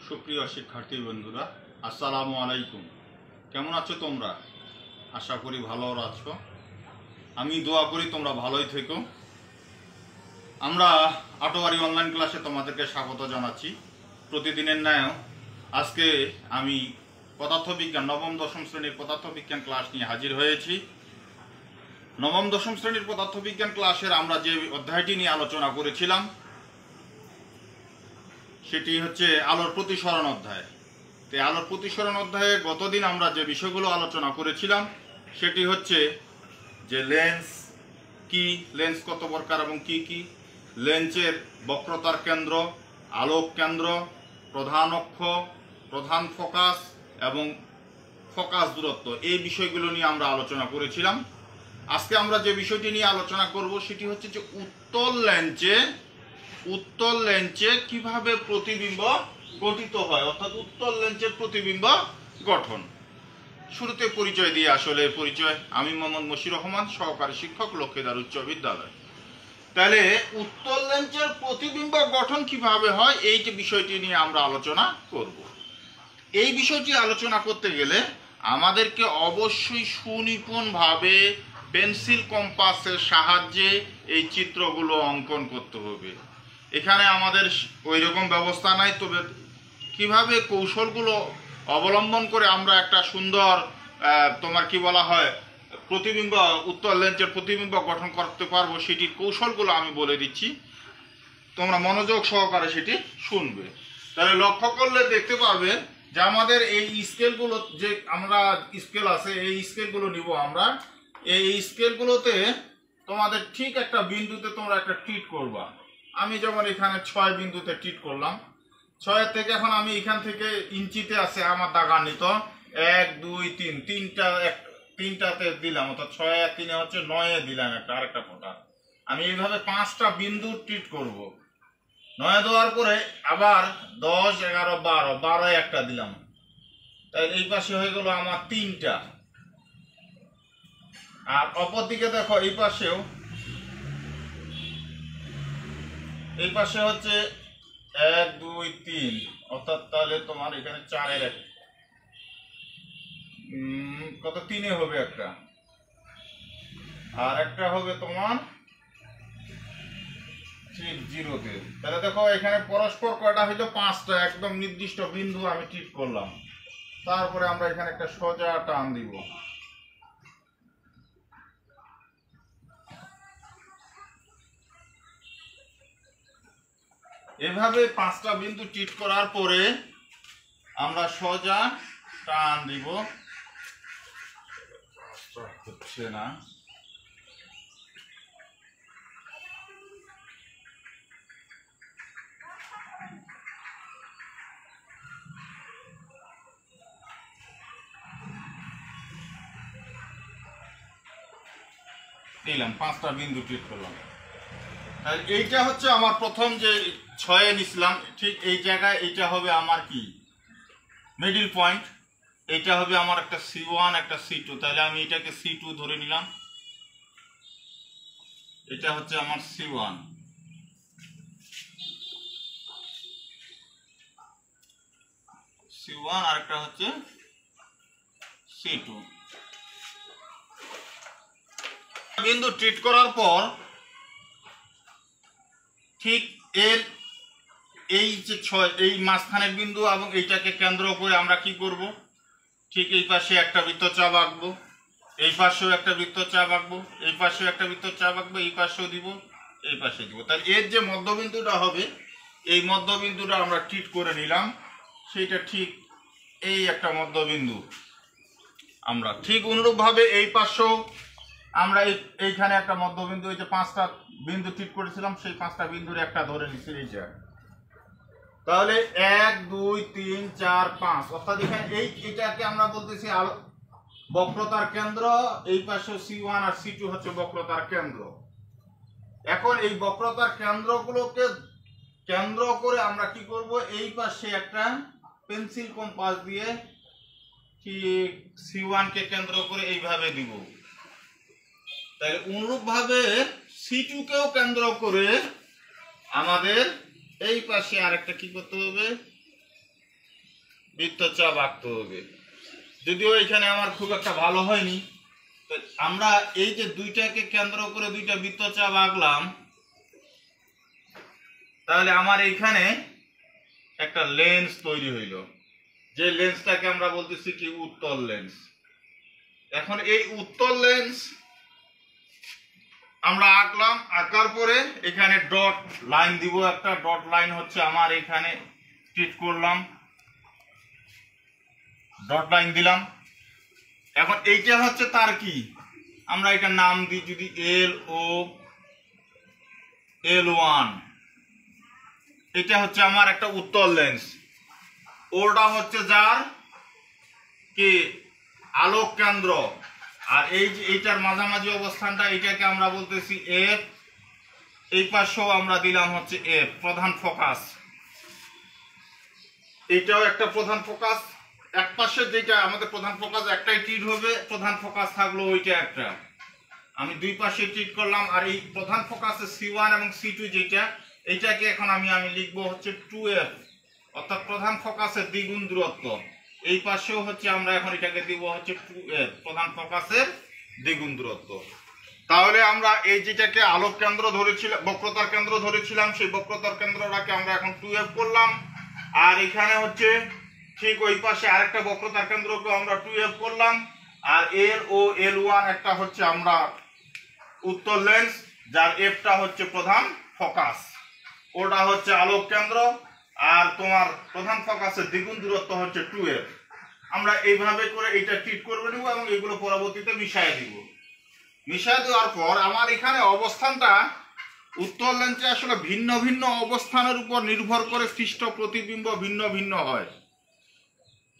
সুপ্রিয় শিক্ষার্থী বন্ধুরা, আসসালামু আলাইকুম। কেমন আছো তোমরা? আশা করি ভালো আছো। আমি দোয়া করি তোমরা ভালোই থেকো। আমরা আটোয়ারি অনলাইন ক্লাসে তোমাদেরকে স্বাগত জানাচ্ছি। প্রতিদিনের ন্যায় আজকে আমি পদার্থবিজ্ঞান নবম দশম শ্রেণীর পদার্থবিজ্ঞান ক্লাস নিয়ে হাজির হয়েছি। নবম দশম শ্রেণীর পদার্থবিজ্ঞান ক্লাসের আমরা যে অধ্যায়টি নিয়ে আলোচনা করেছিলাম সেটি হচ্ছে আলোর প্রতিসরণ অধ্যায়। তো আলোর প্রতিসরণ অধ্যায়ে গতদিন আমরা যে বিষয়গুলো আলোচনা করেছিলাম সেটি হচ্ছে যে লেন্স কি, লেন্স কত প্রকার এবং কি কি, লেন্সের বক্রতার কেন্দ্র, আলোক কেন্দ্র, প্রধান অক্ষ, প্রধান ফোকাস এবং ফোকাস দূরত্ব, এই বিষয়গুলো নিয়ে আমরা আলোচনা করেছিলাম। আজকে আমরা যে বিষয়টি নিয়ে আলোচনা করব সেটি হচ্ছে যে উত্তল লেন্সে কিভাবে প্রতিবিম্ব গঠিত হয়, অর্থাৎ উত্তল লেন্সের প্রতিবিম্ব গঠন। শুরুতে পরিচয় দিয়ে আসলে পরিচয়, আমি মোহাম্মদ মশির রহমান, সহকারী শিক্ষক, লক্ষ্মীদার উচ্চ বিদ্যালয়। তাহলে উত্তল লেন্সের প্রতিবিম্ব গঠন কিভাবে হয় এই বিষয়টি নিয়ে আমরা আলোচনা করব। এই বিষয়টি আলোচনা করতে গেলে আমাদেরকে অবশ্যই সুনিপুণভাবে পেন্সিল কম্পাসের সাহায্যে এই চিত্রগুলো অঙ্কন করতে হবে। এখানে আমাদের ওই রকম ব্যবস্থা নাই, তবে কিভাবে কৌশলগুলো অবলম্বন করে আমরা একটা সুন্দর তোমার কি বলা হয় প্রতিবিম্ব, উত্তল লেন্সের প্রতিবিম্ব গঠন করতে পারবো সেটির কৌশলগুলো আমি বলে দিচ্ছি, তোমরা মনোযোগ সহকারে সেটি শুনবে। তাহলে লক্ষ্য করলে দেখতে পাবে যে আমাদের এই স্কেলগুলো, যে আমরা স্কেল আছে এই স্কেলগুলো নিব আমরা। এই স্কেলগুলোতে তোমাদের ঠিক একটা বিন্দুতে তোমরা একটা ট্রিট করবা। আমি যেমন এখানে 6 বিন্দুতে ট্রিট করলাম। 6 থেকে এখন আমি এখান থেকে ইঞ্চিতে আছে আমার দাগান্বিত 1 2 3, তিনটাতে দিলাম, অর্থাৎ 6 আর 3 হচ্ছে 9 দিলাম আরেকটা ফোঁটা। আমি এইভাবে 5টা বিন্দু ট্রিট করব। 9 দেওয়ার পরে আবার 10 11 12 একটা দিলাম, তাই এই পাশে হয়ে গেল আমার 3টা। আর অপর দিকে দেখো এই পাশে হচ্ছে 1 2 3, অর্থাৎ তাহলে তোমার এখানে 4 এর কত 3 হবে একটা, আর একটা হবে তোমার ঠিক 0-তে। তাহলে দেখো এখানে পরস্পর কয়টা হইলো 5টা একদম নির্দিষ্ট বিন্দু আমি ট্রিট করলাম। তারপরে আমরা এখানে একটা সোজা টান দিব। এভাবে 5টা বিন্দু ট্রিট করার পরে আমরা সোজা টান দিব। হচ্ছে না, দিলাম 5টা বিন্দু ট্রিট করলাম। আর এইটা হচ্ছে আমার প্রথম যে 6 নিছিলাম, ঠিক এই জায়গায় এইটা হবে আমার কি মিডল পয়েন্ট। এইটা হবে আমার একটা C1 একটা C2, তাহলে আমি এটাকে C2 ধরে নিলাম। এটা হচ্ছে আমার C1, আর একটা হচ্ছে C2। বিন্দু ট্রিট করার পর ঠিক এর এই যে 6 এই মাঝখানের বিন্দু এবং এইটাকে কেন্দ্র করে আমরা কি করব, ঠিক এই পাশে একটা বৃত্তচাপ আঁকবো, এই পাশেও একটা বৃত্তচাপ আঁকবো, এই পাশেও একটা বৃত্তচাপ আঁকবো, এই পাশেও দিব, এই পাশে দিব। তাহলে এর যে মধ্যবিন্দুটা হবে এই মধ্যবিন্দুটা আমরা ট্রিট করে নিলাম। সেইটা ঠিক এই একটা মধ্যবিন্দু। আমরা ঠিক অনুরূপভাবে এই পাশেও আমরা এইখানে একটা মধ্যবিন্দু, এই যে 5টা বিন্দু ট্রিট করেছিলাম সেই 5টা বিন্দুর একটা ধরে নিচ্ছি এইটা। তাহলে 1 2 3 4 5, অর্থাৎ এখানে এইটাকে আমরা বলতেছি বক্রতার কেন্দ্র। এই পাশে C1 আর C2 হচ্ছে বক্রতার কেন্দ্র। এখন এই বক্রতার কেন্দ্রগুলোকে কেন্দ্র করে আমরা কি করব, এই পাশে একটা পেন্সিল কম্পাস দিয়ে ঠিক C1 কে কেন্দ্র করে এইভাবে দিব। তাহলে অনুরূপভাবে C2 কেও কেন্দ্র করে আমাদের এই পাশে আরেকটা কি করতে হবে, বৃত্তচাপ আঁকতে হবে। যদিও এখানে আমার খুব একটা ভালো হয়নি, তো আমরা এই যে দুইটাকে কেন্দ্র করে দুইটা বৃত্তচাপ আঁকলাম, তাহলে আমার এইখানে একটা লেন্স তৈরি হইল, যে লেন্সটাকে আমরা বলতেছি কি উত্তল লেন্স। এখন এই উত্তল লেন্স আমরা আঁকলাম, আঁকার পরে এখানে ডট লাইন দিব, একটা ডট লাইন হচ্ছে আমার এখানে ট্রিট করলাম, ডট লাইন দিলাম। এখন এইটা হচ্ছে তার কি, আমরা এটা নাম দিই যদি L1, এটা হচ্ছে আমার একটা উত্তল লেন্স। ওটা হচ্ছে যার কি আলোক কেন্দ্র, আর এই যে এইটার মাঝামাঝি অবস্থানটা এটাকে আমরা বলতেছি F। এই পাশেও আমরা দিলাম হচ্ছে F, প্রধান ফোকাস। এইটাও একটা প্রধান ফোকাস। এক পাশে যেটা আমাদের প্রধান ফোকাস একটাই ট্রিট হবে, প্রধান ফোকাস থাকলো ওইটা একটা, আমি দুই পাশে ট্রিট করলাম। আর এই প্রধান ফোকাসে C1 এবং C2 যেটা, এইটাকে এখন আমি লিখবো হচ্ছে 2F, অর্থাৎ প্রধান ফোকাসের দ্বিগুণ দূরত্ব। এই পাশেও হচ্ছে আমরা এখন এটাকে দিব হচ্ছে 2F, প্রধান ফোকাসের দ্বিগুণ দূরত্ব। তাহলে আমরা এই যেটাকে আলোক কেন্দ্র ধরেছিলাম, বক্রতার কেন্দ্র ধরেছিলাম, সেই বক্রতার কেন্দ্রটাকে আমরা এখন 2F করলাম। আর এখানে হচ্ছে ঠিক ওই পাশে আরেকটা বক্রতার কেন্দ্রকে আমরা 2F করলাম। আর L ও L1 একটা হচ্ছে আমরা উত্তল লেন্স, যার Fটা হচ্ছে প্রধান ফোকাস, ওটা হচ্ছে আলোক কেন্দ্র, আর তোমার প্রধান ফোকাসের দ্বিগুণ দূরত্ব হচ্ছে 2F। আমরা এইভাবে করে এটা ট্রিট করবে নেব এবং এগুলো পরবর্তীতে মিশাই দিব। মিশাই দেওয়ার পর আমার এখানে অবস্থানটা উত্তল লেন্সে আসলে ভিন্ন ভিন্ন অবস্থানের উপর নির্ভর করে সৃষ্ট প্রতিবিম্ব ভিন্ন ভিন্ন হয়,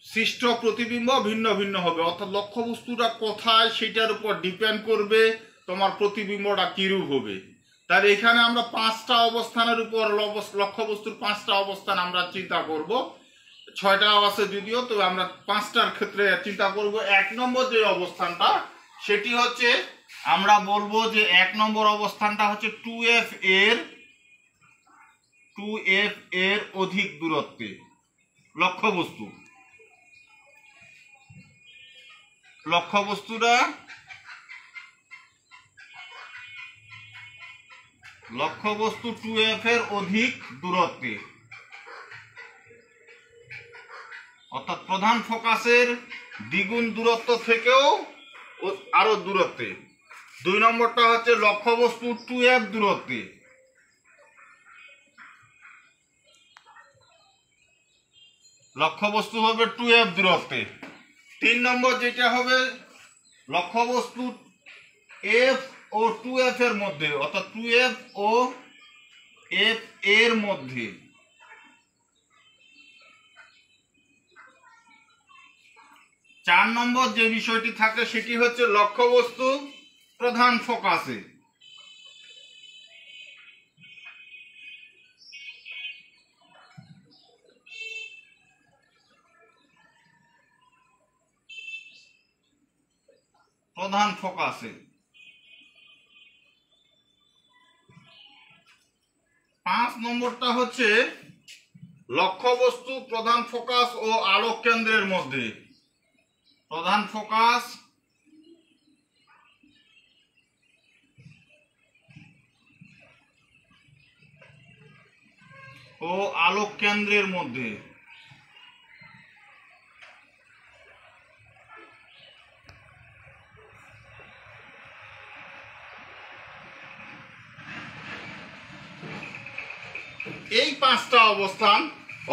সৃষ্ট প্রতিবিম্ব ভিন্ন ভিন্ন হবে, অর্থাৎ লক্ষ্যবস্তুটা কোথায় সেটার উপর ডিপেন্ড করবে তোমার প্রতিবিম্বটা কিরূপ হবে। তাহলে এখানে আমরা 5টা অবস্থানের উপর লক্ষ্যবস্তুর 5টা অবস্থান আমরা চিন্তা করব, 6টা আছে যদিও, তো আমরা 5টার ক্ষেত্রে চিন্তা করব। 1 নম্বর যে অবস্থানটা সেটি হচ্ছে আমরা বলবো যে 1 নম্বর অবস্থানটা হচ্ছে 2F এর অধিক দূরত্বে লক্ষ্যবস্তু 2F এর অধিক দূরত্বে, অর্থাৎ প্রধান ফোকাসের দ্বিগুণ দূরত্ব থেকেও আরো দূরত্বে। 2 নম্বরটা হচ্ছে লক্ষ্যবস্তু 2F দূরত্বে, লক্ষ্যবস্তু হবে 2F দূরত্বে। 3 নম্বর যেটা হবে লক্ষ্যবস্তু F ও 2F এর মধ্যে, অর্থাৎ 2F ও F এর মধ্যে। 4 নম্বর যে বিষয়টি থাকে সেটি হচ্ছে লক্ষ্যবস্তু প্রধান ফোকাসে, প্রধান ফোকাসে। 5 নম্বরটা হচ্ছে লক্ষ্যবস্তু প্রধান ফোকাস ও আলোক কেন্দ্রের মধ্যে, প্রধান ফোকাস ও আলোক কেন্দ্রের মধ্যে। এই 5টা অবস্থান,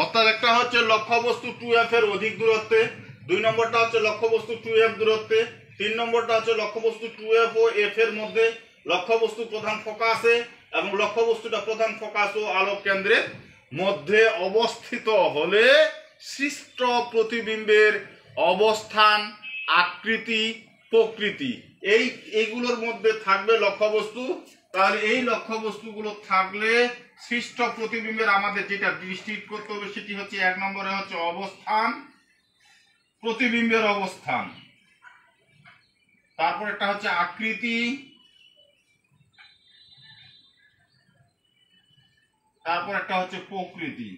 অর্থাৎ একটা হচ্ছে লক্ষ্যবস্তু 2F এর অধিক দূরত্বে, 2 নম্বরটা হচ্ছে লক্ষ্যবস্তু 2F দূরত্বে, 3 নম্বরটা হচ্ছে লক্ষ্যবস্তু 2F ও F এর মধ্যে, লক্ষ্যবস্তু প্রধান ফোকাসে, এবং লক্ষ্যবস্তুটা প্রধান ফোকাস ও আলোক কেন্দ্রের মধ্যে অবস্থিত হলে সৃষ্ট প্রতিবিম্বের অবস্থান, আকৃতি, প্রকৃতি এইগুলোর মধ্যে থাকবে লক্ষ্যবস্তু। তাহলে এই লক্ষ্যবস্তুগুলো থাকলে সৃষ্ট প্রতিবিম্বের আমাদের যেটা দৃষ্টি করতে হবে সেটি হচ্ছে 1 নম্বরে হচ্ছে অবস্থান, প্রতিবিম্বের অবস্থান, তারপর একটা হচ্ছে আকৃতি, তারপর একটা হচ্ছে প্রকৃতি।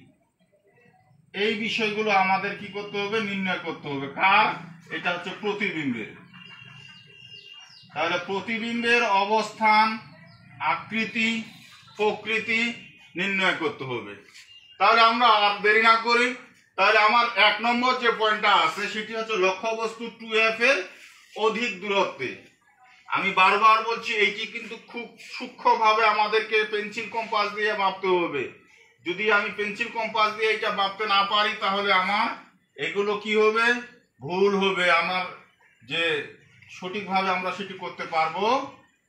এই বিষয়গুলো আমাদের কি করতে হবে, নির্ণয় করতে হবে। কার? এটা হচ্ছে প্রতিবিম্বের। তাহলে প্রতিবিম্বের অবস্থান, আকৃতি, প্রকৃতি নির্ণয় করতে হবে। তাহলে আমরা আর দেরি না করি, তাহলে আমার 1 নম্বর যে পয়েন্টটা আছে সেটি হচ্ছে লক্ষ্যবস্তু 2f এর অধিক দূরত্বে। আমি বারবার বলছি এইটি কিন্তু খুব সূক্ষ্মভাবে আমাদেরকে পেন্সিল কম্পাস দিয়ে মাপতে হবে। যদি আমি পেন্সিল কম্পাস দিয়ে এটা মাপতে না পারি তাহলে আমার এগুলো কি হবে, ভুল হবে। আমার যে সঠিকভাবে আমরা সেটি করতে পারবো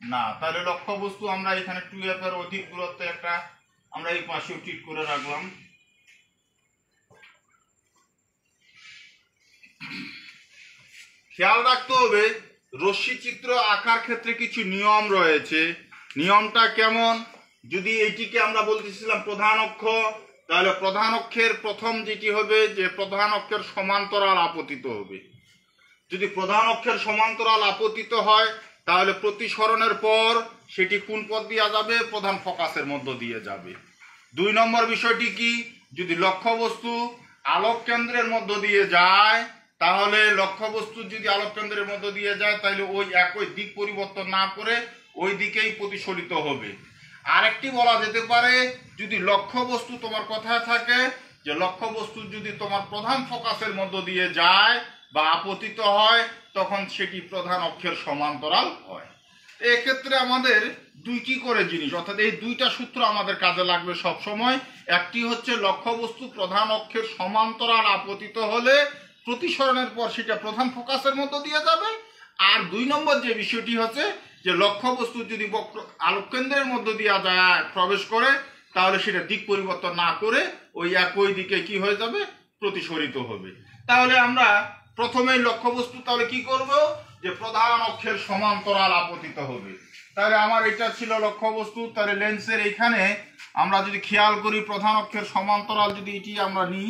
না। তাহলে লক্ষ্যবস্তু আমরা এখানে 2f এর অধিক দূরত্বে একটা আমরা এই পাশেও ঠিক করে রাখলাম। খেয়াল রাখতে হবে রশ্মি চিত্র আঁকার ক্ষেত্রে কিছু নিয়ম রয়েছে। নিয়মটা কেমন? যদি এইটিকে আমরা বলতেছিলাম প্রধান অক্ষ, তাহলে প্রধান অক্ষের প্রথম যেটি হবে যে প্রধান অক্ষের সমান্তরাল আপতিত হবে। যদি প্রধান অক্ষের সমান্তরাল আপতিত হয় তাহলে প্রতিসরণের পর সেটি কোন পথ দিয়ে যাবে? প্রধান ফোকাসের মধ্য দিয়ে যাবে। 2 নম্বর বিষয়টি কি? যদি লক্ষ্যবস্তু আলোক কেন্দ্রের মধ্য দিয়ে যায় তাহলে লক্ষ্যবস্তু যদি আলোক কেন্দ্রের মধ্য দিয়ে যায় তাহলে ওই একই দিক পরিবর্তন না করে ওই দিকেই প্রতিসরিত হবে। আরেকটি বলা যেতে পারে যদি লক্ষ্যবস্তু তোমার কথায় থাকে যে লক্ষ্যবস্তু যদি তোমার প্রধান ফোকাসের মধ্য দিয়ে যায় বা আপতিত হয় তখন সেটি প্রধান অক্ষের সমান্তরাল হয়। এক্ষেত্রে আমাদের 2টি করে জিনিস, অর্থাৎ এই 2টা সূত্র আমাদের কাজে লাগবে সব সময়। একটি হচ্ছে লক্ষ্যবস্তু প্রধান অক্ষের সমান্তরাল আপতিত হলে প্রতিসরণের পর সেটা প্রধান ফোকাসের মধ্য দিয়ে যাবে। আর 2 নম্বর যে বিষয়টি হচ্ছে যে লক্ষ্যবস্তু যদি আলোক কেন্দ্রের মধ্য দিয়ে যায় প্রবেশ করে তাহলে সেটা দিক পরিবর্তন না করে ওই একই দিকে কি হয়ে যাবে? প্রতিসরিত হবে। তাহলে আমরা প্রথমেই লক্ষ্যবস্তু তাহলে কি করব? যে প্রধান অক্ষের সমান্তরাল আপতিত হবে। তাহলে আমার এটা ছিল লক্ষ্যবস্তু। তাহলে লেন্সের এইখানে আমরা যদি খেয়াল করি প্রধান অক্ষের সমান্তরাল যদি এটি আমরা নিই,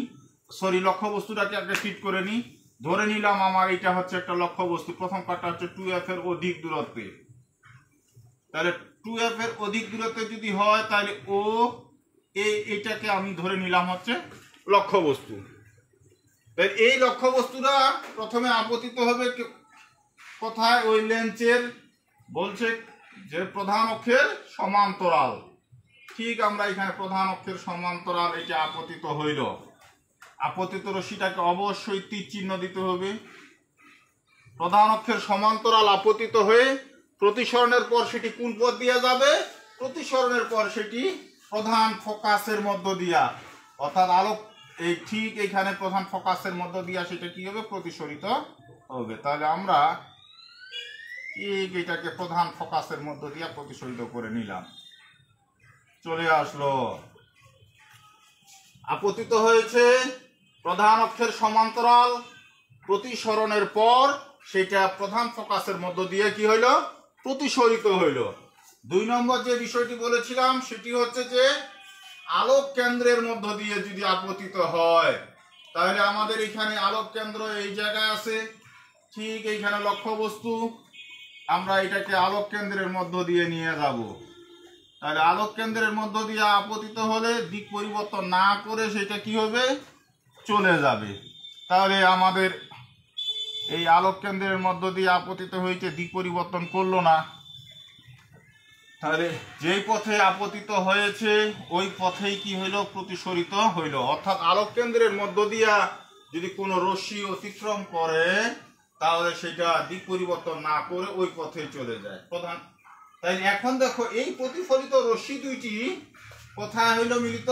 লক্ষ্যবস্তুটাকে একটা ফিট করে নিই। ধরে নিলাম আমার এটা হচ্ছে একটা লক্ষ্যবস্তু। প্রথম পার্টটা হচ্ছে 2f এর অধিক দূরত্বে। তাহলে 2f এর অধিক দূরত্বে যদি হয় তাহলে ও এইটাকে আমি ধরে নিলাম হচ্ছে লক্ষ্যবস্তু। তাই এই লক্ষ্যবস্তুটা প্রথমে আপতিত হবে কোথায়? ওই লেন্সের বলছে যে প্রধান অক্ষের সমান্তরাল। ঠিক আমরা এখানে প্রধান অক্ষের সমান্তরাল এটা আপতিত হইল। আপতিত রশ্মিটাকে অবশ্যই তীর চিহ্ন দিতে হবে। প্রধান অক্ষের সমান্তরাল আপতিত হয়ে প্রতিসরণের পর সেটি কোন পথ দিয়ে যাবে? প্রতিসরণের পর সেটি প্রধান ফোকাসের মধ্য দিয়া, অর্থাৎ আলোক এই ঠিক এইখানে প্রধান ফোকাসের মধ্য দিয়া সেটা কি হবে? প্রতিসরিত হবে। তাহলে আমরা ঠিক এটাকে প্রধান ফোকাসের মধ্য দিয়া প্রতিসরিত করে নিলাম। চলে আসলো, আপতিত হয়েছে প্রধান অক্ষের সমান্তরাল, প্রতিসরণের পর সেটা প্রধান ফোকাসের মধ্য দিয়ে কি হইল? প্রতিসরিত হইল। 2 নম্বর যে বিষয়টি বলেছিলাম সেটি হচ্ছে যে আলোক কেন্দ্রের মধ্য দিয়ে যদি আপতিত হয় তাহলে আমাদের এখানে আলোক কেন্দ্র এই জায়গায় আছে, ঠিক এইখানে লক্ষ্যবস্তু, আমরা এটাকে আলোক কেন্দ্রের মধ্য দিয়ে নিয়ে যাব। তাহলে আলোক কেন্দ্রের মধ্য দিয়ে আপতিত হলে দিক পরিবর্তন না করে সেটা কি হবে? চলে যাবে। তাহলে আমাদের এই আলোক কেন্দ্রের মধ্য দিয়ে আপতিত হয়েছে, দিক পরিবর্তন করলো না। তাহলে যেই পথে আপতিত হয়েছে ওই পথেই কি হইল? প্রতিসরিত হইল। অর্থাৎ আলোক কেন্দ্রের মধ্য দিয়া যদি কোনো রশ্মি অতিক্রম করে তাহলে সেটা দিক পরিবর্তন না করে ওই পথে চলে যায় প্রধান। তাই এখন দেখো এই প্রতিফলিত রশ্মি দুইটি কোথায় হইল মিলিত?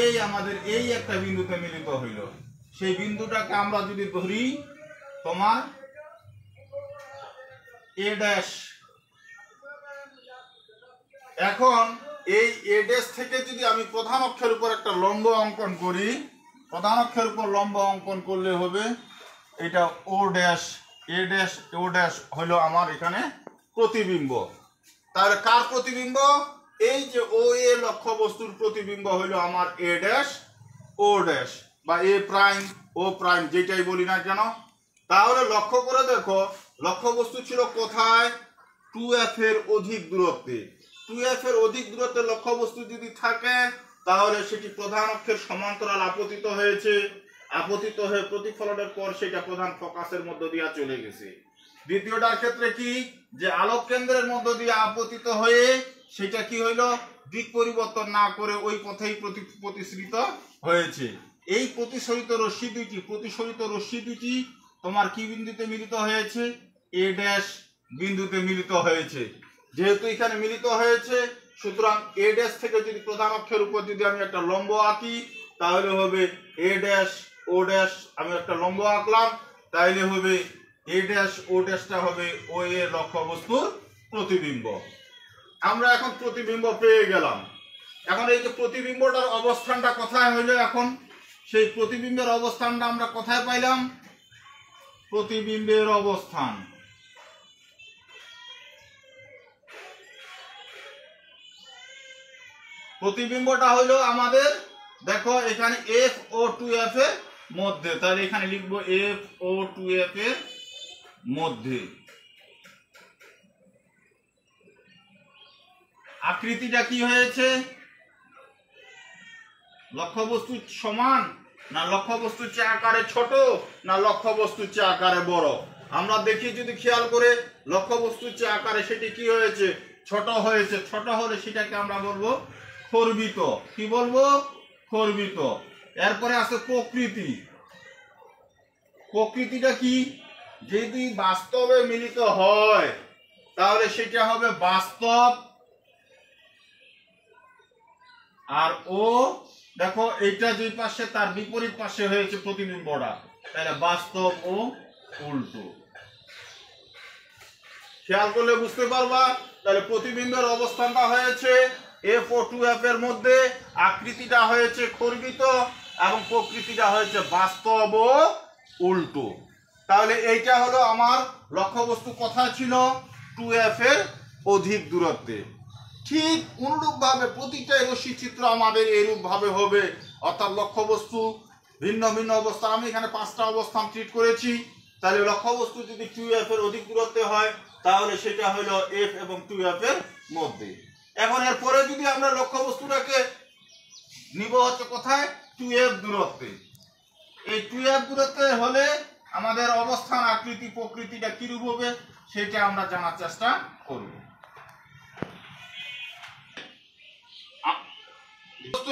এই আমাদের এই একটা বিন্দুতে মিলিত হইল। সেই বিন্দুটাকে আমরা যদি ধরি তোমার এ ড্যাশ। এখন এই এ ড্যাশ থেকে যদি আমি প্রধান অক্ষের উপর একটা লম্ব অঙ্কন করি, প্রধান অক্ষের উপর লম্ব অঙ্কন করলে হবে এটা ও dash. A dash O dash হলো আমার এখানে প্রতিবিম্ব। তাহলে কার প্রতিবিম্ব? এই যে ও এ লক্ষ্যবস্তুর প্রতিবিম্ব হইলো আমার এ ড্যাশ ও ড্যাশ বা এ প্রাইম ও প্রাইম যেটাই বলি না কেন। তাহলে লক্ষ্য করে দেখো লক্ষ্যবস্তু ছিল কোথায়? 2f এর অধিক দূরত্বে। 2f এর অধিক দূরত্বে লক্ষ্যবস্তু যদি থাকে তাহলে সেটি প্রধান অক্ষের সমান্তরাল আপতিত হয়েছে, আপতিত হয়ে প্রতিফলনের পর সেটা প্রধান ফোকাসের মধ্য দিয়ে চলে গেছে। দ্বিতীয়টার ক্ষেত্রে কি, যে আলোক কেন্দ্রের মধ্য দিয়ে আপতিত হয়ে সেটা কি হইল, দিক পরিবর্তন না করে ওই পথেই প্রতিসরিত হয়েছে। এই প্রতিসরিত রশ্মি দুটি তোমার কি বিন্দুতে মিলিত হয়েছে, এ ড্যাশ বিন্দুতে মিলিত হয়েছে। যেহেতু এখানে মিলিত হয়েছে, সুতরাং এ ড্যাশ থেকে যদি প্রধান অক্ষের উপর যদি আমি একটা লম্ব আঁকি, তাহলে হবে এ ড্যাশ ও ড্যাশ, আমি একটা লম্ব আঁকলাম, তাহলে হবে এ ড্যাশ ও ড্যাশটা হবে ও এর লক্ষ্যবস্তুর প্রতিবিম্ব। আমরা এখন প্রতিবিম্ব পেয়ে গেলাম। এখন এই যে প্রতিবিম্বটার অবস্থানটা কোথায় হইলো, এখন সেই প্রতিবিম্বের অবস্থানটা আমরা কোথায় পাইলাম, প্রতিবিম্বের অবস্থান প্রতিবিম্বটা হলো আমাদের, দেখো এখানে এফ ও 2f এর মধ্যে, তাহলে এখানে লিখবো এফ ও 2f এর মধ্যে। আকৃতিটা কি হয়েছে, লক্ষ্যবস্তুর সমান না লক্ষ্যবস্তুর চেয়ে আকারে ছোট না লক্ষ্যবস্তুর চেয়ে আকারে বড়? আমরা দেখি যদি খেয়াল করে, লক্ষ্যবস্তুর চেয়ে আকারে সেটি কি হয়েছে, ছোট হয়েছে। ছোট হলে সেটাকে আমরা বলবো খর্বিত। কি বলবো, খর্বিত। এরপরে আছে প্রকৃতি। প্রকৃতিটা কি, যদি বাস্তবে মিলিত হয় তাহলে সেটা হবে বাস্তব, আর ও দেখো এইটা যে পাশে তার বিপরীত পাশে হয়েছে প্রতিবিম্বটা, তাহলে বাস্তব ও উল্টো। খেয়াল করলে বুঝতে পারবা, তাহলে প্রতিবিম্বের অবস্থানটা হয়েছে এফ ও 2f এর মধ্যে, আকৃতিটা হয়েছে খর্বিত এবং প্রকৃতিটা হয়েছে বাস্তব ও উল্টো। তাহলে এইটা হলো আমার লক্ষ্যবস্তু কোথায় ছিল, 2f এর অধিক দূরত্বে। ঠিক অনুরূপভাবে প্রতিটা রশ্মি চিত্র আমাদের এইরূপ ভাবে হবে, অর্থাৎ লক্ষ্যবস্তু ভিন্ন ভিন্ন অবস্থান। আমি এখানে 5টা অবস্থান ট্রিট করেছি। তাহলে লক্ষ্যবস্তু যদি 2f এর অধিক দূরত্বে হয়, তাহলে সেটা হলো f এবং 2f এর মধ্যে। এখন এরপরে যদি আমরা লক্ষ্যবস্তুটাকে নিব হচ্ছে কোথায়, 2f দূরত্বে। এই 2f দূরত্বে হলে আমাদের অবস্থান, আকৃতি, প্রকৃতিটা কিরূপ হবে সেটা আমরা জানার চেষ্টা করব।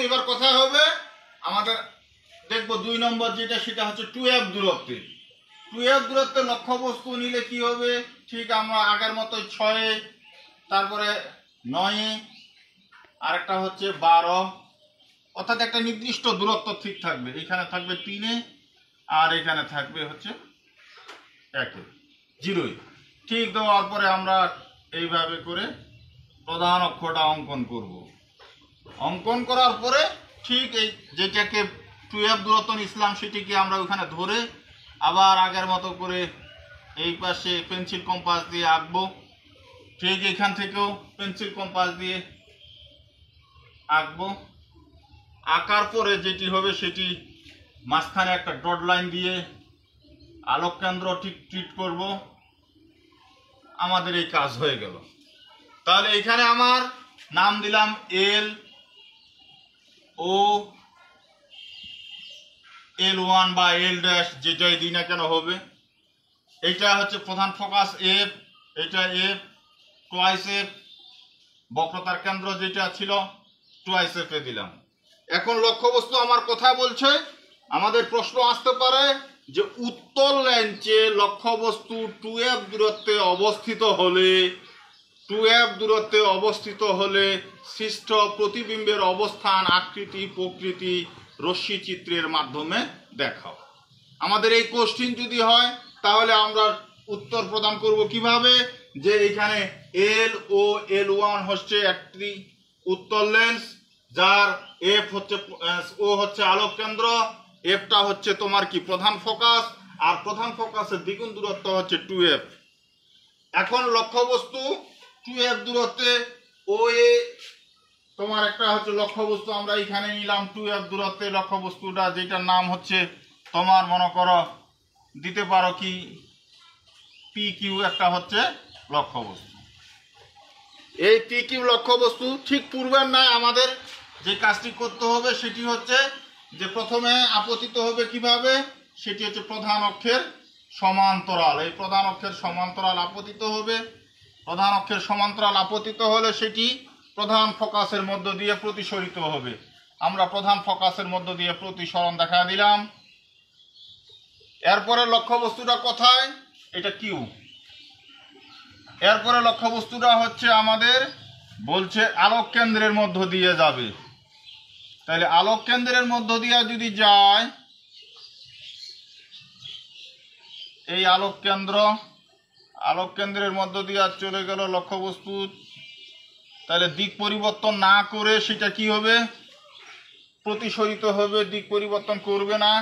এবার কোথায় হবে আমাদের, দেখবো 2 নম্বর যেটা, সেটা হচ্ছে 2f দূরত্বে। 2f দূরত্বে লক্ষ্যবস্তু নিলে কি হবে, ঠিক আমরা আগের মতো 6, তারপরে 9, আরেকটা হচ্ছে 12, অর্থাৎ একটা নির্দিষ্ট দূরত্ব ঠিক থাকবে। এখানে থাকবে 3, আর এখানে থাকবে হচ্ছে 1, 0। ঠিক দেওয়ার পরে আমরা এইভাবে করে প্রধান অক্ষটা অঙ্কন করব। অঙ্কন করার পরে ঠিক এই যেটাকে 2f দূরত্ব নিছিলাম সেটিকে আমরা ওখানে ধরে আবার আগের মতো করে এই পাশে পেন্সিল কম্পাস দিয়ে আঁকবো। ঠিক এখান থেকেও পেন্সিল কম্পাস দিয়ে আঁকবো। আঁকার পরে যেটি হবে সেটি মাঝখানে একটা ডট লাইন দিয়ে আলোক কেন্দ্র ঠিক ট্রিট করব। আমাদের এই কাজ হয়ে গেল। তাহলে এখানে আমার নাম দিলাম এল ও L1 বা এল ড্যাশ, যেটাই দিই না কেন হবে। এইটা হচ্ছে প্রধান ফোকাস এফ, এটা এফ, টুয়াইস এফ, বক্রতার কেন্দ্র যেটা ছিল টুয়াইস এফ এ দিলাম। এখন লক্ষ্যবস্তু আমার কথা বলছে, আমাদের প্রশ্ন আসতে পারে যে উত্তল লেন্সে লক্ষ্যবস্তু 2f দূরত্বে অবস্থিত হলে সৃষ্ট প্রতিবিম্বের অবস্থান, আকৃতি, প্রকৃতি রশ্মি চিত্রের মাধ্যমে দেখাও। আমাদের এই কোশ্চিন যদি হয় তাহলে আমরা উত্তর প্রদান করব কিভাবে, যে এখানে এল ও L1 হচ্ছে একটি উত্তল লেন্স, যার এফ হচ্ছে ও হচ্ছে আলোক কেন্দ্র, এফটা হচ্ছে তোমার কি প্রধান ফোকাস, আর প্রধান ফোকাসের দ্বিগুণ দূরত্ব হচ্ছে 2f। এখন লক্ষ্যবস্তু 2f দূরত্বে ও এ তোমার একটা হচ্ছে লক্ষ্যবস্তু আমরা এখানে নিলাম 2f দূরত্বে লক্ষ্যবস্তুটা, যেটার নাম হচ্ছে তোমার মনে করো দিতে পারো কি PQ, একটা হচ্ছে লক্ষ্যবস্তু। এই PQ লক্ষ্যবস্তু ঠিক পূর্বের নাই আমাদের যে কাজটি করতে হবে সেটি হচ্ছে যে প্রথমে আপতিত হবে কিভাবে, সেটি হচ্ছে প্রধান অক্ষের সমান্তরাল। এই প্রধান অক্ষের সমান্তরাল আপতিত হবে। প্রধান অক্ষের সমান্তরাল আপতিত হলে সেটি প্রধান ফোকাসের মধ্য দিয়ে প্রতিসরিত হবে। আমরা প্রধান ফোকাসের মধ্য দিয়ে প্রতিসরণ দেখা দিলাম। এরপরে লক্ষ্যবস্তুটা কোথায়, এটা কিউ। এরপরে লক্ষ্যবস্তুটা হচ্ছে আমাদের বলছে আলোক কেন্দ্রের মধ্য দিয়ে যাবে। তাহলে আলোক কেন্দ্রের মধ্য দিয়ে যদি যায়, এই আলোক কেন্দ্রের মধ্য দিয়ে চলে গেল লক্ষ্যবস্তু, তাহলে দিক পরিবর্তন না করে সেটা কি হবে, প্রতিসরিত হবে, দিক পরিবর্তন করবে না।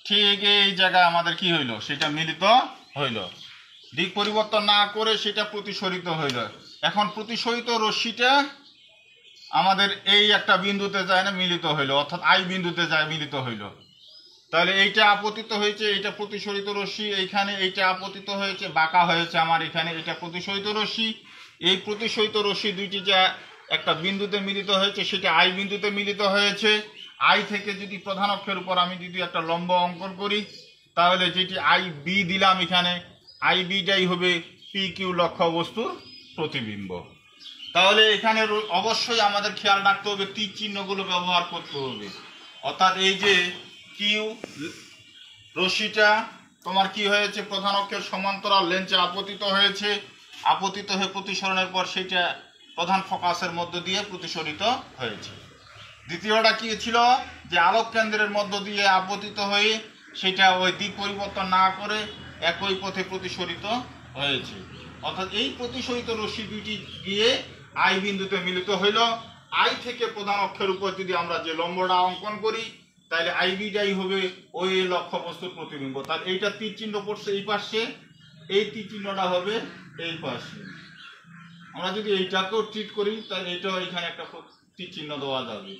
ঠিক এই জায়গায় আমাদের কি হইল, সেটা মিলিত হইল। দিক পরিবর্তন না করে সেটা প্রতিসরিত হইল। এখন প্রতিসরিত রশ্মিটা আমাদের এই একটা বিন্দুতে যায় না, মিলিত হইল, অর্থাৎ আই বিন্দুতে যায় মিলিত হইল। তাহলে এইটা আপতিত হয়েছে, এইটা প্রতিসরিত রশ্মি, এইখানে এইটা আপতিত হয়েছে, বাঁকা হয়েছে আমার এখানে, এটা প্রতিসরিত রশ্মি। এই প্রতিসরিত রশ্মি দুইটি যা একটা বিন্দুতে মিলিত হয়েছে, সেটা আই বিন্দুতে মিলিত হয়েছে। আই থেকে যদি প্রধান অক্ষের উপর আমি যদি একটা লম্ব অঙ্কন করি, তাহলে যেটি আই বি দিলাম এখানে, আই বিটাই হবে পি কিউ লক্ষ্যবস্তুর প্রতিবিম্ব। তাহলে এখানে অবশ্যই আমাদের খেয়াল রাখতে হবে, তীর চিহ্নগুলো ব্যবহার করতে হবে। অর্থাৎ এই যে কিউ রশ্মিটা তোমার কি হয়েছে, প্রধান অক্ষের সমান্তরাল লেন্সে আপতিত হয়েছে, আপতিত হয়ে প্রতিসরণের পর সেটা প্রধান ফোকাসের মধ্য দিয়ে প্রতিসরিত হয়েছে। দ্বিতীয়টা কি ছিল, যে আলোক কেন্দ্রের মধ্য দিয়ে আপতিত হয়ে সেটা ওই দিক পরিবর্তন না করে একই পথে প্রতিসরিত হয়েছে। অর্থাৎ এই প্রতিসরিত রশ্মি দুইটি গিয়ে আই বিন্দুতে মিলিত হইল। আই থেকে প্রধান অক্ষের উপর যদি আমরা যে লম্বটা অঙ্কন করি, তাহলে আই বিটাই হবে ওই লক্ষ্যবস্তুর প্রতিবিম্ব। তাহলে এইটা তীর চিহ্ন পড়ছে এই পাশে, এই তীর চিহ্নটা হবে এই পাশে। আমরা যদি এইটাকেও ট্রিট করি, তাহলে এটাও এখানে একটা তীর চিহ্ন দেওয়া যাবে।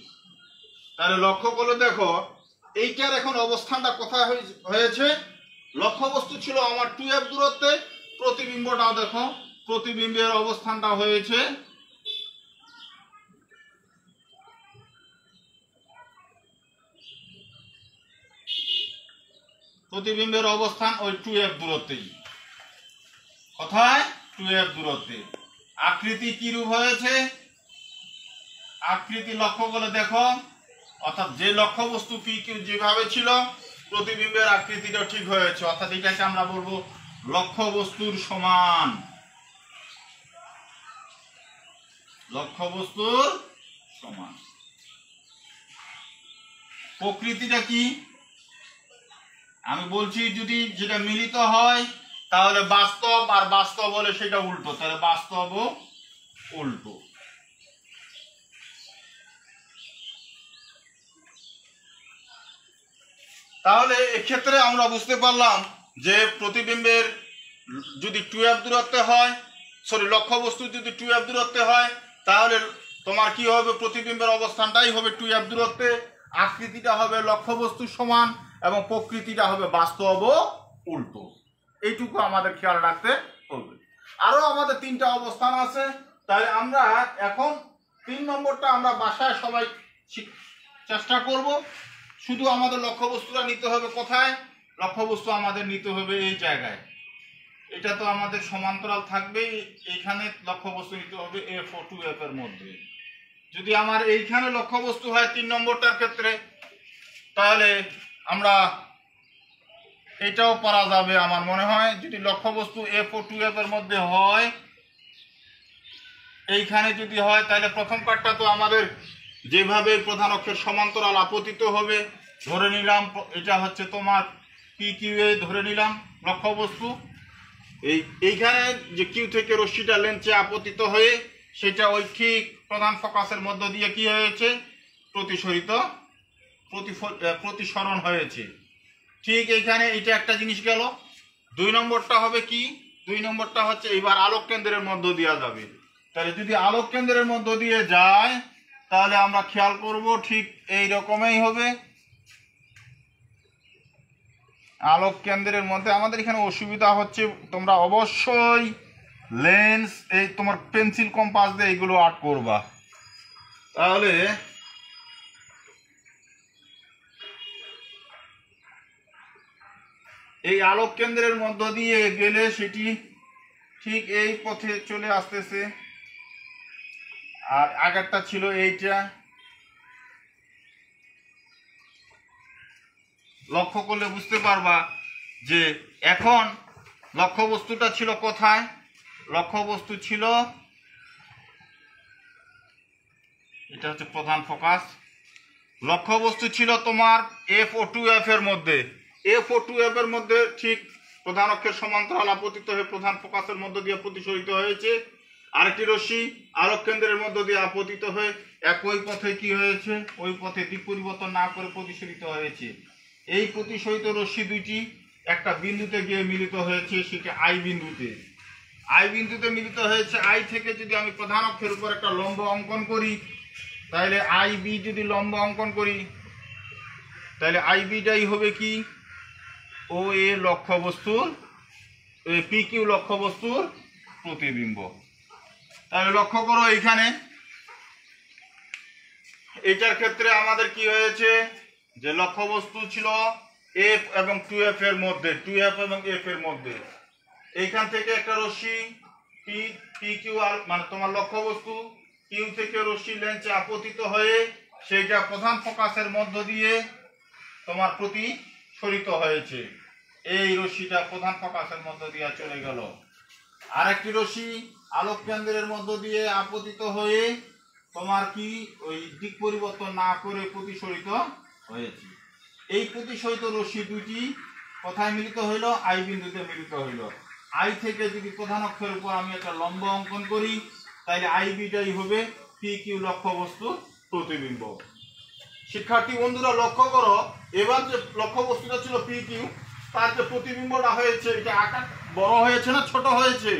তাহলে লক্ষ্য করলে দেখো এইটার এখন অবস্থানটা কোথায় হয়েছে, লক্ষ্যবস্তু ছিল আমার 2f দূরত্বে, প্রতিবিম্বটাও দেখো, প্রতিবিম্বের অবস্থানটা হয়েছে প্রতিবিম্বের অবস্থান ওই 2f দূরত্বেই। কোথায়, 2f দূরত্বে। আকৃতি কিরূপ হয়েছে, আকৃতি লক্ষ্য করে দেখো, অর্থাৎ যে লক্ষ্যবস্তু পি কিউ যেভাবে ছিল, প্রতিবিম্বের আকৃতিটা ঠিক হয়েছে। অর্থাৎ এটাকে আমরা বলবো লক্ষ্যবস্তুর সমান, লক্ষ্যবস্তুর সমান। প্রকৃতিটা কি আমি বলছি, যদি যেটা মিলিত হয় তাহলে বাস্তব, আর বাস্তব হলে সেটা উল্টো, তাহলে বাস্তব ও উল্টো। তাহলে এক্ষেত্রে আমরা বুঝতে পারলাম যে প্রতিবিম্বের যদি 2f দূরত্বে হয়, লক্ষ্যবস্তু যদি 2f দূরত্বে হয়, তাহলে তোমার কি হবে, প্রতিবিম্বের অবস্থানটাই হবে 2f দূরত্বে, আকৃতিটা হবে লক্ষ্যবস্তুর সমান, এবং প্রকৃতিটা হবে বাস্তব ও উল্টো। এইটুকু আমাদের খেয়াল রাখতে হবে। আরো আমাদের 3টা অবস্থান আছে। তাই আমরা এখন 3 নম্বরটা আমরা বাসায় সবাই চেষ্টা করব। শুধু আমাদের লক্ষ্যবস্তুটা নিতে হবে কোথায়, লক্ষ্যবস্তু আমাদের নিতে হবে এই জায়গায়। এটা তো আমাদের সমান্তরাল থাকবেই, এইখানে লক্ষ্যবস্তু নিতে হবে f ও 2f এর মধ্যে। যদি আমার এইখানে লক্ষ্যবস্তু হয় 3 নম্বরটার ক্ষেত্রে, তাহলে আমরা এটাও পারা যাবে আমার মনে হয়। যদি লক্ষ্যবস্তু f ও 2f এর মধ্যে হয়, এইখানে যদি হয়, তাহলে প্রথম পার্টটা তো আমাদের যেভাবে প্রধান অক্ষের সমান্তরাল আপতিত হবে, ধরে নিলাম এটা হচ্ছে তোমার পি কিউ এ ধরে নিলাম লক্ষ্যবস্তু। এইখানে যে কিউ থেকে রশ্মিটা লেন্সে আপতিত হয়ে সেটা ওই ঠিক প্রধান ফোকাসের মধ্য দিয়ে কি হয়েছে, প্রতিসরণ হয়েছে। ঠিক এইখানে এটা একটা জিনিস গেল। 2 নম্বরটা হবে কি, 2 নম্বরটা হচ্ছে এবার আলোক কেন্দ্রের মধ্য দিয়ে যাবে। তাহলে যদি আলোক কেন্দ্রের মধ্য দিয়ে যায়, তাহলে আমরা খেয়াল করব ঠিক এই রকমই হবে। আলোক কেন্দ্রের মধ্যে আমাদের এখানে অসুবিধা হচ্ছে, তোমরা অবশ্যই লেন্স এই তোমার পেন্সিল কম্পাস দিয়ে এইগুলো আর্ট করবা। তাহলে এই আলোক কেন্দ্রের মধ্য দিয়ে গেলে সেটি ঠিক এই পথে চলে আসতেছে, আর আগেরটা ছিল এইটা। লক্ষ্য করলে বুঝতে পারবা যে এখন লক্ষ্যবস্তুটা ছিল কোথায়? লক্ষ্যবস্তু ছিল, এটা হচ্ছে প্রধান ফোকাস। লক্ষ্যবস্তু ছিল তোমার F-O-2F এর মধ্যে। F-O-2F এর মধ্যে ঠিক প্রধান অক্ষের সমান্তরাল আপতিত হয়ে প্রধান ফোকাসের মধ্য দিয়ে প্রতিসরিত হয়েছে। আরেকটি রশ্মি আলোক কেন্দ্রের মধ্য দিয়ে আপতিত হয়ে একই পথে কি হয়েছে? ওই পথে দিক পরিবর্তন না করে প্রতিসরিত হয়েছে। এই প্রতিসরিত রশ্মি দুইটি একটা বিন্দুতে গিয়ে মিলিত হয়েছে, সেটা আই বিন্দুতে। আই বিন্দুতে মিলিত হয়েছে। আই থেকে যদি আমি প্রধান অক্ষের উপর একটা লম্ব অঙ্কন করি, তাহলে আই বি যদি লম্ব অঙ্কন করি, তাহলে আই বিটাই হবে কি? ও এ লক্ষ্যবস্তুর, পি কিউ লক্ষ্যবস্তুর প্রতিবিম্ব। তাহলে লক্ষ্য করো এইখানে এইটার ক্ষেত্রে আমাদের কি হয়েছে? যে লক্ষ্যবস্তু ছিল এফ এবং 2F এর মধ্যে, 2F এবং এফ এর মধ্যে। এইখান থেকে একটা রশ্মি পি কিউ আর মানে তোমার লক্ষ্যবস্তু কিউ থেকে রশ্মি লেন্সে আপতিত হয়ে সেইটা প্রধান ফোকাসের মধ্য দিয়ে তোমার প্রতিসরিত হয়েছে। এই রশ্মিটা প্রধান ফোকাসের মধ্য দিয়ে চলে গেল। আরেকটি রশ্মি আলোক কেন্দ্রের মধ্য দিয়ে আপতিত হয়ে তোমার কি ওই দিক পরিবর্তন না করে প্রতিসরিত হয়েছে। এই প্রতিসরিত রশ্মি দুটি কোথায় মিলিত হইল? আই বিন্দুতে মিলিত হইল। আই থেকে যদি প্রধান অক্ষের উপর আমি একটা লম্ব অঙ্কন করি, তাহলে আই বিটাই হবে পি কিউ লক্ষ্যবস্তু প্রতিবিম্ব। শিক্ষার্থী বন্ধুরা লক্ষ্য করো, এবার যে লক্ষ্যবস্তুটা ছিল পি কিউ, তার যে প্রতিবিম্বটা হয়েছে, এটা আকার বড় হয়েছে না ছোট হয়েছে?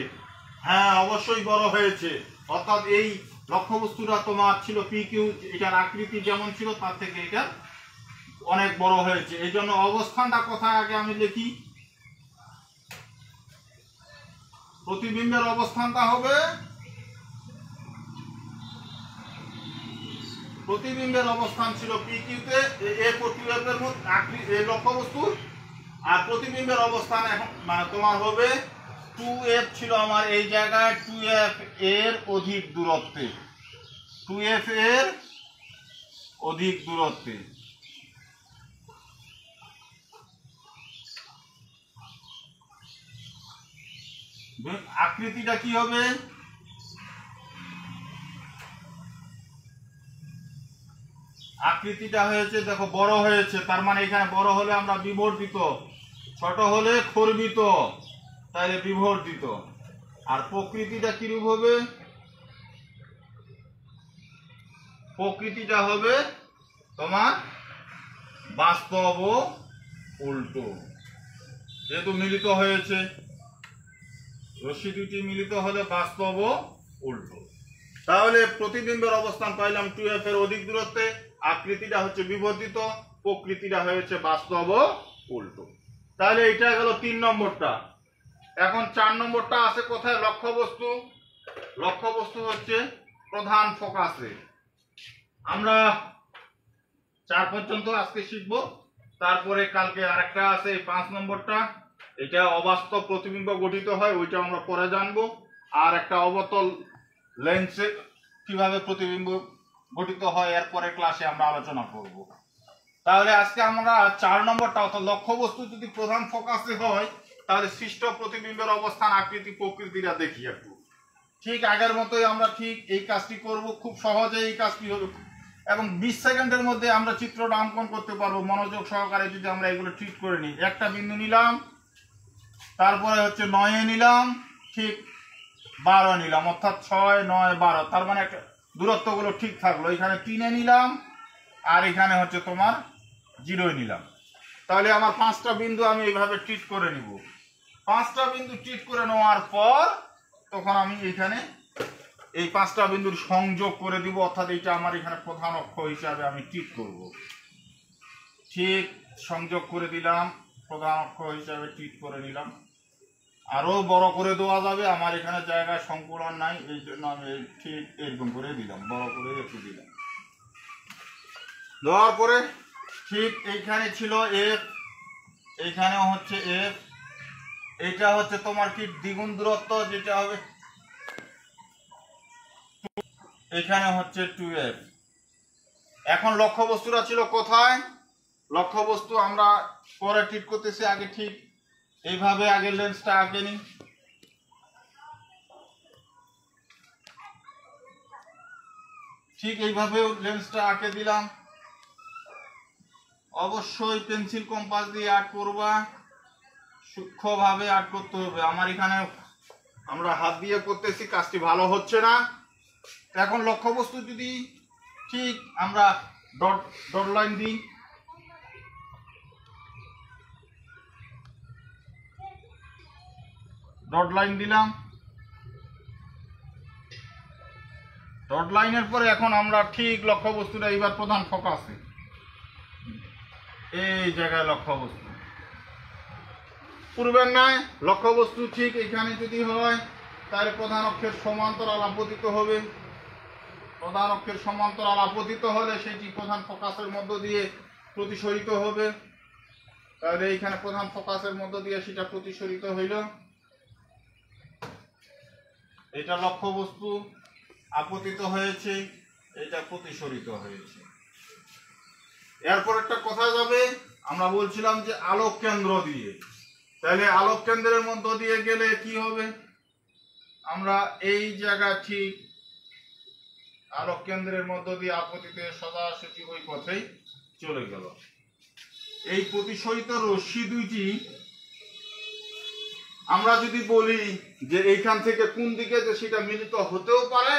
হ্যাঁ, অবশ্যই বড় হয়েছে। অর্থাৎ এই লক্ষ্যবস্তুটা তোমার ছিল পি কিউ, এটার আকৃতি যেমন ছিল তার থেকে এটা অনেক বড় হয়েছে। এই জন্য অবস্থানটা কোথায় আগে আমি লিখি? প্রতিবিম্বের অবস্থানটা হবে, প্রতিবিম্বের অবস্থান ছিল পি কিউতে, F-O-2F এর মধ্যে লক্ষ্যবস্তু, আর প্রতিবিম্বের অবস্থান এখন মানে তোমার হবে 2F ছিল আমার এই জায়গায়, 2F এর অধিক দূরত্বে, 2F এর অধিক দূরত্বে। আকৃতিটা কি হবে? আকৃতিটা হয়েছে দেখো বড় হয়েছে, তার মানে এখানে বড় হলে আমরা বিবর্ধিত, ছোট হলে খর্বিত, তাহলে বিবর্ধিত। আর প্রকৃতিটা কিরূপ হবে? প্রকৃতিটা হবে তোমার বাস্তব ও উল্টো। যেহেতু মিলিত হয়েছে, রশ্মি দুটি মিলিত হলে বাস্তব ও উল্টো। তাহলে প্রতিবিম্বের অবস্থান পাইলাম 2F এর অধিক দূরত্বে, আকৃতিটা হচ্ছে বিবর্ধিত, প্রকৃতিটা হয়েছে বাস্তব ও উল্টো। তাহলে এটা গেল 3 নম্বরটা। এখন 4 নম্বরটা আছে কোথায়? লক্ষ্যবস্তু। লক্ষ্যবস্তু হচ্ছে প্রধান ফোকাসে। আমরা 4 পর্যন্ত আজকে শিখবো, তারপরে কালকে আরেকটা আছে 5 নম্বরটা, এটা অবাস্তব প্রতিবিম্ব গঠিত হয়, ওইটা আমরা পরে জানবো। আর একটা অবতল লেন্সে কিভাবে প্রতিবিম্ব গঠিত হয় এরপরে ক্লাসে আমরা আলোচনা করব। তাহলে আজকে আমরা 4 নম্বরটা, অর্থাৎ লক্ষ্যবস্তু যদি প্রধান ফোকাসে হয়, তাহলে সৃষ্ট প্রতিবিম্বের অবস্থান, আকৃতি, প্রকৃতিটা দেখি একটু। ঠিক আগের মতোই আমরা ঠিক এই কাজটি করব, খুব সহজে এই কাজটি হবে এবং 20 সেকেন্ডের মধ্যে আমরা চিত্রটা অঙ্কন করতে পারবো মনোযোগ সহকারে যদি আমরা এগুলো ট্রিট করে নিই। একটা বিন্দু নিলাম, তারপরে হচ্ছে 9 নিলাম, ঠিক 12 নিলাম, অর্থাৎ 6, 9, 12, তার মানে একটা দূরত্বগুলো ঠিক থাকলো। এখানে 3 নিলাম, আর এখানে হচ্ছে তোমার 0 নিলাম। তাহলে আমার 5টা বিন্দু আমি এইভাবে ট্রিট করে নিব। 5টা বিন্দু ট্রিট করে নেওয়ার পর তখন আমি এখানে এই 5টা বিন্দুর সংযোগ করে দিব, অর্থাৎ এইটা আমার এখানে প্রধান অক্ষ হিসাবে আমি ট্রিট করব। ঠিক সংযোগ করে দিলাম, প্রধান অক্ষ হিসাবে ট্রিট করে নিলাম। আরো বড় করে দেওয়া যাবে, আমার এখানে জায়গায় সংকুলন নাই, এই জন্য আমি ঠিক এরকম করে দিলাম, বড় করে একটু দিলাম। দেওয়ার পরে ঠিক এইখানে ছিল এফ, এইখানেও হচ্ছে এফ, এটা হচ্ছে তোমার কি দ্বিগুণ দূরত্ব যেটা হবে, এখানে হচ্ছে 2f। এখন লক্ষ্যবস্তুটা ছিল কোথায়? লক্ষ্যবস্তু আমরা পরে ঠিক করতেছি, আগে ঠিক এইভাবে আগে লেন্সটা আঁকে নিই। ঠিক এইভাবে লেন্সটা আঁকে দিলাম। অবশ্যই পেন্সিল কম্পাস দিয়ে আর্ট করবা, সূক্ষ্মভাবে আর্ট করতে হবে। আমার এখানে আমরা হাত দিয়ে করতেছি, কাজটি ভালো হচ্ছে না। এখন লক্ষ্যবস্তু যদি ঠিক আমরা ডট লাইন দিই, ডট লাইন দিলাম। ডট লাইনের পরে এখন আমরা ঠিক লক্ষ্যবস্তুটা এইবার প্রধান ফোকাসে, এই জায়গায় লক্ষ্যবস্তু পূর্বের নাই। লক্ষ্যবস্তু ঠিক এখানে যদি হয় তাহলে প্রধান অক্ষের সমান্তরাল আপতিত হবে। প্রধান অক্ষের সমান্তরাল আপতিত হলে সেটি প্রধান ফোকাসের মধ্য দিয়ে প্রতিসরিত হবে। তাহলে এইখানে প্রধান ফোকাসের মধ্য দিয়ে সেটা প্রতিসরিত হইল। এটা লক্ষ্যবস্তু আপতিত হয়েছে, এটা প্রতিসরিত হয়েছে। এরপর একটা কথা যাবে, আমরা বলছিলাম যে আলোক কেন্দ্র দিয়ে, তাহলে আলোক কেন্দ্রের মধ্য দিয়ে গেলে কি হবে? আমরা এই জায়গা ঠিক আলোক কেন্দ্রের মধ্য দিয়ে আপতিত সোজাসুজি ওই পথেই চলে গেল। এই প্রতিসরিত রশ্মি দুইটি আমরা যদি বলি যে এইখান থেকে কোন দিকে, যে সেটা মিলিত হতেও পারে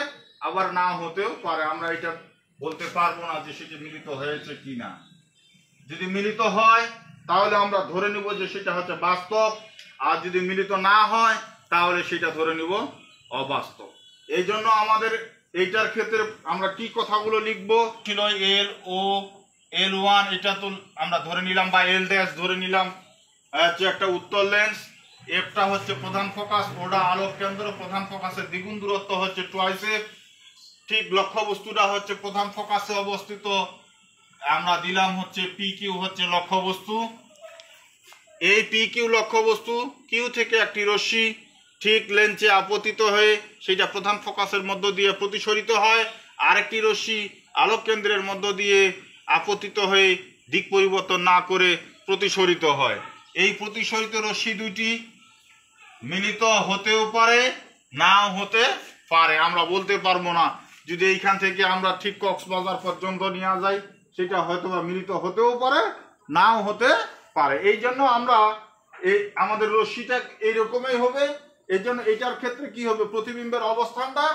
আবার না হতেও পারে, আমরা এটা বলতে পারবো না যে সেটা মিলিত হয়েছে কি না। যদি মিলিত হয় তাহলে আমরা ধরে নিব যে সেটা হচ্ছে বাস্তব, আর যদি মিলিত না হয় তাহলে সেটা ধরে নিব অবাস্তব। এই জন্য আমাদের এইটার ক্ষেত্রে আমরা কি কথাগুলো লিখবো ছিল, এল ও L1 এটা তো আমরা ধরে নিলাম, বা L ড্যাশ ধরে নিলাম হচ্ছে একটা উত্তর লেন্স, এফটা হচ্ছে প্রধান ফোকাস, ওটা আলোক কেন্দ্র, প্রধান ফোকাসের দ্বিগুণ দূরত্ব হচ্ছে টুয়াইস এফ। ঠিক লক্ষ্যবস্তুটা হচ্ছে প্রধান ফোকাসে অবস্থিত, আমরা দিলাম হচ্ছে পি কিউ হচ্ছে লক্ষ্যবস্তু। এই পি কিউ লক্ষ্যবস্তু, কিউ থেকে একটি রশ্মি ঠিক লেন্সে আপতিত হয়ে সেটা প্রধান ফোকাসের মধ্য দিয়ে প্রতিসরিত হয়, আরেকটি রশ্মি আলোক কেন্দ্রের মধ্য দিয়ে আপতিত হয়ে দিক পরিবর্তন না করে প্রতিসরিত হয়। এই প্রতিসরিত রশ্মি দুইটি মিলিত হতেও পারে নাও হতে পারে, আমরা বলতে পারবো না। যদি এইখান থেকে আমরা ঠিক কক্সবাজার পর্যন্ত নিয়ে যাই সেটা হয়তো বা মিলিত হতেও পারে নাও হতে পারে। এই জন্য আমরা এই আমাদের রশ্মিটা এইরকমই হবে। এই জন্য এটার ক্ষেত্রে কি হবে, প্রতিবিম্বের অবস্থানটা,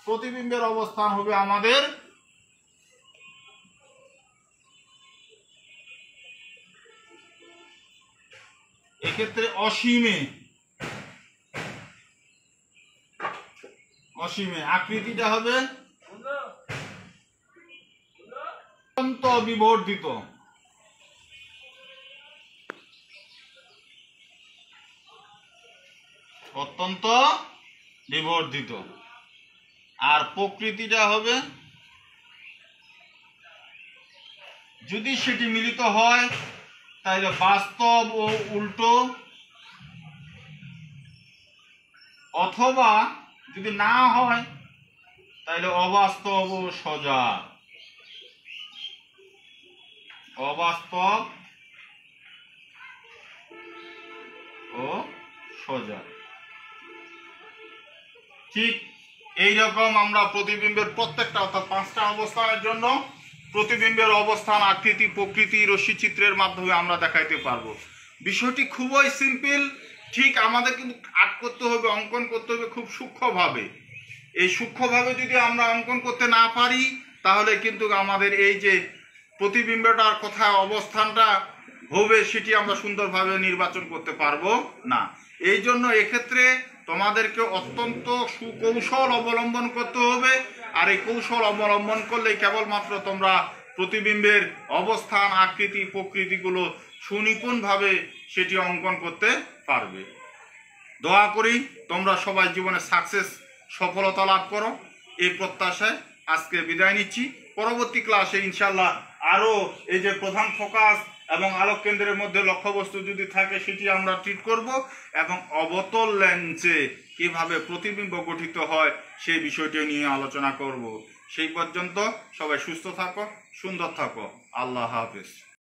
প্রতিবিম্বের অবস্থান হবে আমাদের এক্ষেত্রে অসীমে, অসীমে। আকৃতিটা হবে অত্যন্ত বিবর্ধিত, অত্যন্ত বিবর্ধিত। আর প্রকৃতিটা হবে, যদি সেটি মিলিত হয় তাহলে বাস্তব ও উল্টো, অথবা যদি না হয় তাহলে অবাস্তব ও সোজা, অবাস্তব ও সোজা। ঠিক এইরকম আমরা প্রতিবিম্বের প্রত্যেকটা অর্থাৎ 5টা অবস্থানের জন্য প্রতিবিম্বের অবস্থান, আকৃতি, প্রকৃতি রশ্মিচিত্রের মাধ্যমে আমরা দেখাইতে পারবো। বিষয়টি খুবই সিম্পল। ঠিক আমাদের কিন্তু আর্ট করতে হবে, অঙ্কন করতে হবে খুব সূক্ষ্মভাবে। এই সূক্ষ্মভাবে যদি আমরা অঙ্কন করতে না পারি তাহলে কিন্তু আমাদের এই যে প্রতিবিম্বটার কোথায় অবস্থানটা হবে সেটি আমরা সুন্দরভাবে নির্বাচন করতে পারবো না। এই জন্য এক্ষেত্রে তোমাদেরকে অত্যন্ত সুকৌশল অবলম্বন করতে হবে। আর এই কৌশল অবলম্বন করলে কেবলমাত্র তোমরা প্রতিবিম্বের অবস্থান, আকৃতি, প্রকৃতিগুলো সুনিপুণভাবে সেটি অঙ্কন করতে পারবে। দোয়া করি তোমরা সবাই জীবনে সাকসেস, সফলতা লাভ করো, এই প্রত্যাশায় আজকে বিদায় নিচ্ছি। পরবর্তী ক্লাসে ইনশাল্লাহ আরও এই যে প্রধান ফোকাস এবং আলোক কেন্দ্রের মধ্যে লক্ষ্যবস্তু যদি থাকে সেটি আমরা ট্রিট করব, এবং অবতল লেন্সে কিভাবে প্রতিবিম্ব গঠিত হয় সেই বিষয়টি নিয়ে আলোচনা করব। সেই পর্যন্ত সবাই সুস্থ থাকো, সুন্দর থাকো। আল্লাহ হাফেজ।